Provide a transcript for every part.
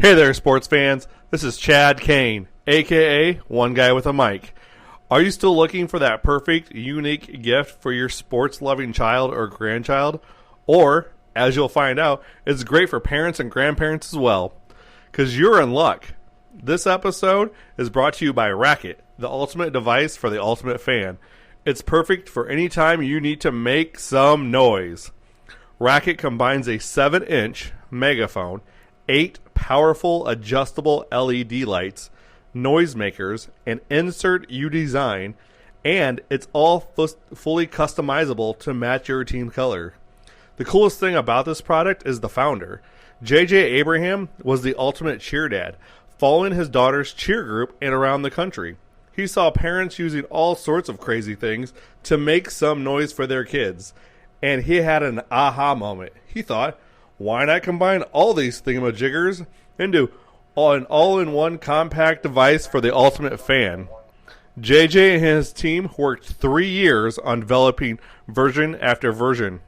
Hey there, sports fans. This is Chad Cain, a.k.a. One Guy with a Mic. Are you still looking for that perfect, unique gift for your sports-loving child or grandchild? Or, as you'll find out, it's great for parents and grandparents as well. Because you're in luck. This episode is brought to you by RAKIT, the ultimate device for the ultimate fan. It's perfect for any time you need to make some noise. RAKIT combines a 7-inch megaphone, 8 powerful adjustable LED lights, noisemakers, and insert you design, and it's all fully customizable to match your team color. The coolest thing about this product is the founder. JJ Abraham was the ultimate cheer dad, following his daughter's cheer group and around the country. He saw parents using all sorts of crazy things to make some noise for their kids, and he had an aha moment. He thought, why not combine all these thingamajiggers into an all-in-one compact device for the ultimate fan? JJ and his team worked 3 years on developing version after version,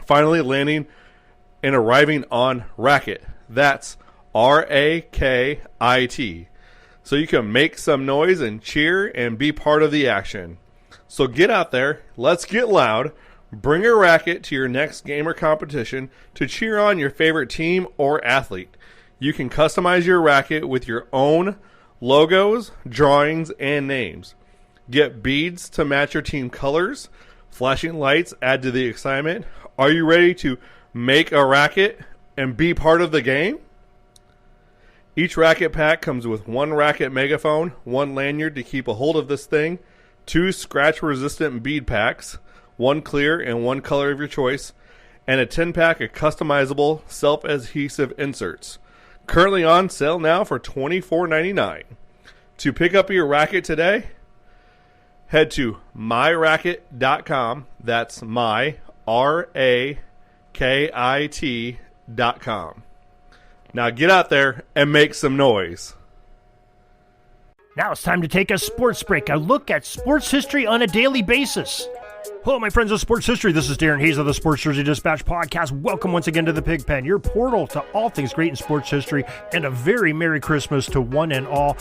finally landing and arriving on RAKIT. That's RAKIT. So you can make some noise and cheer and be part of the action. So get out there, let's get loud. Bring a RAKIT to your next game or competition to cheer on your favorite team or athlete. You can customize your RAKIT with your own logos, drawings, and names. Get beads to match your team colors. Flashing lights add to the excitement. Are you ready to make a RAKIT and be part of the game? Each RAKIT pack comes with 1 RAKIT megaphone, 1 lanyard to keep a hold of this thing, 2 scratch-resistant bead packs, 1 clear and 1 color of your choice, and a 10-pack of customizable self-adhesive inserts. Currently on sale now for $24.99. To pick up your RAKIT today, head to myrakit.com. That's RAKIT.com. Now get out there and make some noise. Now it's time to take a sports break, a look at sports history on a daily basis. Hello, my friends of sports history. This is Darren Hayes of the Sports Jersey Dispatch podcast. Welcome once again to the Pig Pen, your portal to all things great in sports history, and a very Merry Christmas to one and all.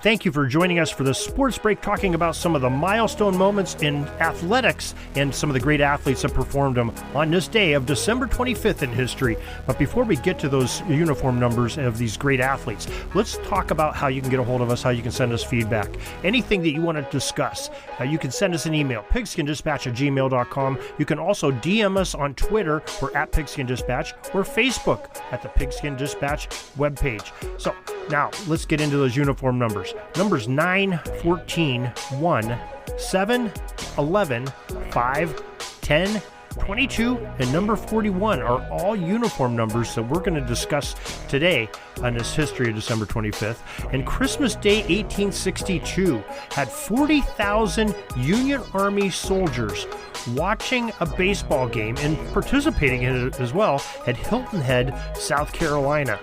Thank you for joining us for this sports break, talking about some of the milestone moments in athletics and some of the great athletes that performed them on this day of December 25th in history. But before we get to those uniform numbers of these great athletes, let's talk about how you can get a hold of us, how you can send us feedback. Anything that you want to discuss, you can send us an email, pigskindispatch@gmail.com. You can also DM us on Twitter. We're at Pigskin Dispatch, or Facebook at the Pigskin Dispatch webpage. So now let's get into those uniform numbers. Numbers 9, 14, 1, 7, 11, 5, 10, 22, and number 41 are all uniform numbers that we're going to discuss today on this history of December 25th. And Christmas Day 1862 had 40,000 Union Army soldiers watching a baseball game and participating in it as well at Hilton Head, South Carolina.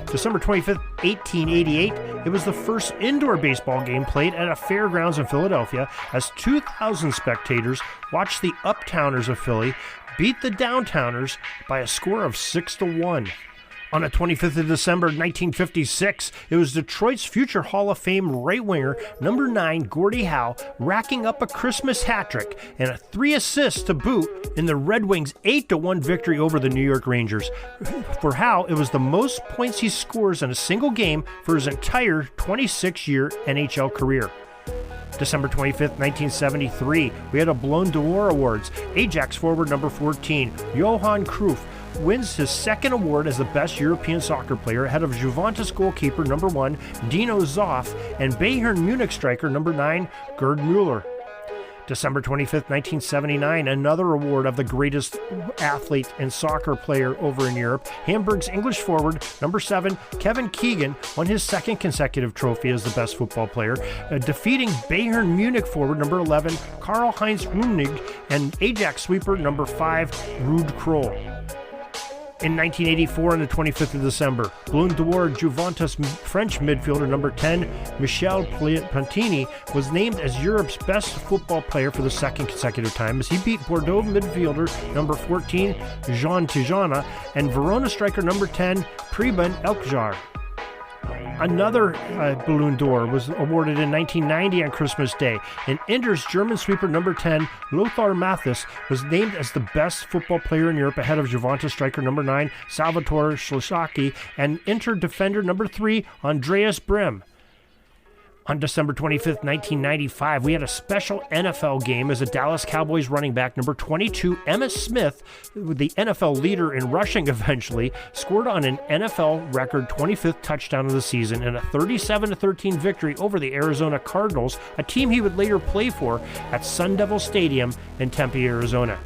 December 25th, 1888, it was the first indoor baseball game played at a fairgrounds in Philadelphia as 2,000 spectators watched the Uptowners of Philly beat the Downtowners by a score of 6-1. On the 25th of December 1956, it was Detroit's future Hall of Fame right-winger, number 9, Gordie Howe, racking up a Christmas hat-trick and 3 assists to boot in the Red Wings' 8-1 victory over the New York Rangers. For Howe, it was the most points he scores in a single game for his entire 26-year NHL career. December 25th, 1973, we had a Ballon d'Or Awards. Ajax forward number 14, Johan Cruyff, wins his second award as the best European soccer player ahead of Juventus goalkeeper number 1, Dino Zoff, and Bayern Munich striker number 9, Gerd Müller. December 25th, 1979, another award of the greatest athlete and soccer player over in Europe. Hamburg's English forward, number 7, Kevin Keegan, won his second consecutive trophy as the best football player, defeating Bayern Munich forward, number 11, Karl-Heinz Rummenigge, and Ajax sweeper, number 5, Ruud Krol. In 1984, on the 25th of December, Ballon d'Or Juventus French midfielder number 10, Michel Platini, was named as Europe's best football player for the second consecutive time as he beat Bordeaux midfielder number 14, Jean Tijana, and Verona striker number 10, Preben Elkjar. Another Ballon d'Or was awarded in 1990 on Christmas Day, and Inter's German sweeper number 10, Lothar Matthäus, was named as the best football player in Europe ahead of Juventus striker number 9, Salvatore Schlosacki, and Inter defender number 3, Andreas Brem. On December 25th, 1995, we had a special NFL game as the Dallas Cowboys running back number 22, Emmitt Smith, the NFL leader in rushing eventually, scored on an NFL record 25th touchdown of the season in a 37-13 victory over the Arizona Cardinals, a team he would later play for at Sun Devil Stadium in Tempe, Arizona.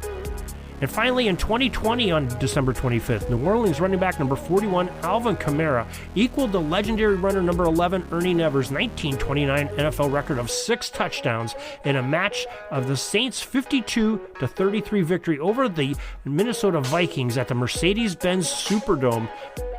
And finally, in 2020, on December 25th, New Orleans running back number 41, Alvin Kamara, equaled the legendary runner number 11, Ernie Nevers' 1929 NFL record of 6 touchdowns in a match of the Saints' 52-33 victory over the Minnesota Vikings at the Mercedes-Benz Superdome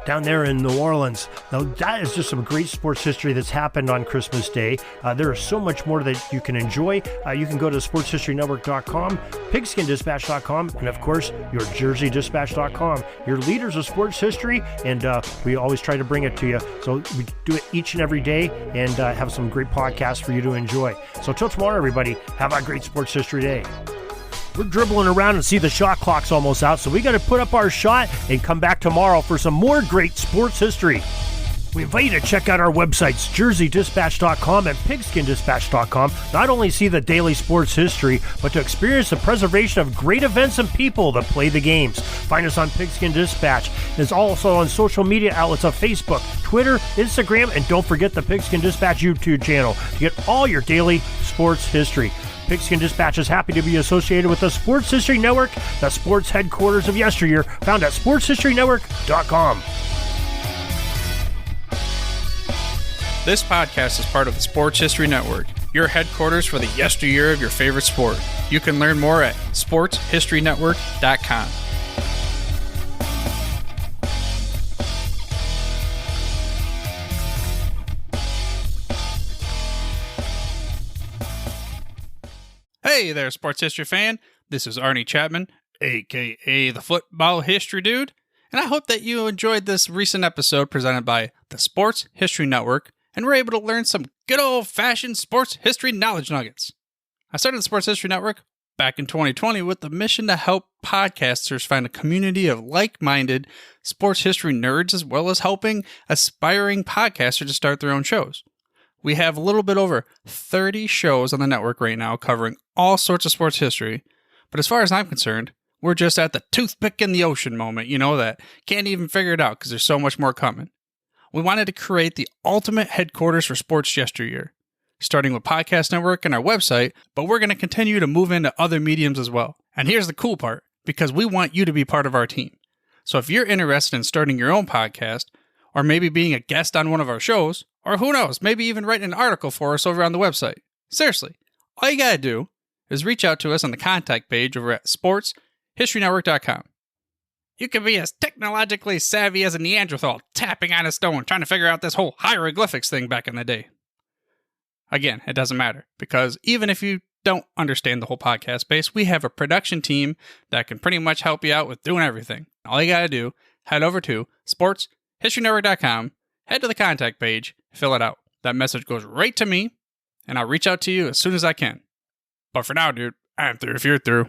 down there in New Orleans. Now, that is just some great sports history that's happened on Christmas Day. There is so much more that you can enjoy. You can go to sportshistorynetwork.com, pigskindispatch.com, and of course, your jerseydispatch.com. Your leaders of sports history, and we always try to bring it to you. So we do it each and every day and have some great podcasts for you to enjoy. So till tomorrow, everybody, have a great sports history day. We're dribbling around and see the shot clock's almost out, so we got to put up our shot and come back tomorrow for some more great sports history. We invite you to check out our websites, jerseydispatch.com and pigskindispatch.com. Not only see the daily sports history, but to experience the preservation of great events and people that play the games. Find us on Pigskin Dispatch. It's also on social media outlets of Facebook, Twitter, Instagram, and don't forget the Pigskin Dispatch YouTube channel to get all your daily sports history. Pigskin Dispatch is happy to be associated with the Sports History Network, the sports headquarters of yesteryear, found at sportshistorynetwork.com. This podcast is part of the Sports History Network, your headquarters for the yesteryear of your favorite sport. You can learn more at sportshistorynetwork.com. Hey there, sports history fan. This is Arnie Chapman, a.k.a. the Football History Dude, and I hope that you enjoyed this recent episode presented by the Sports History Network and were able to learn some good old-fashioned sports history knowledge nuggets. I started the Sports History Network back in 2020 with the mission to help podcasters find a community of like-minded sports history nerds, as well as helping aspiring podcasters to start their own shows. We have a little bit over 30 shows on the network right now covering all sorts of sports history, but as far as I'm concerned, we're just at the toothpick in the ocean moment, that can't even figure it out because there's so much more coming. We wanted to create the ultimate headquarters for sports yesteryear, starting with Podcast Network and our website, but we're going to continue to move into other mediums as well. And here's the cool part, because we want you to be part of our team. So if you're interested in starting your own podcast, or maybe being a guest on one of our shows, or who knows, maybe even writing an article for us over on the website. Seriously, all you gotta do is reach out to us on the contact page over at sportshistorynetwork.com. You can be as technologically savvy as a Neanderthal tapping on a stone trying to figure out this whole hieroglyphics thing back in the day. Again, it doesn't matter, because even if you don't understand the whole podcast space, we have a production team that can pretty much help you out with doing everything. All you gotta do, head over to sportshistorynetwork.com, head to the contact page, fill it out. That message goes right to me, and I'll reach out to you as soon as I can. But for now, dude, I'm through if you're through.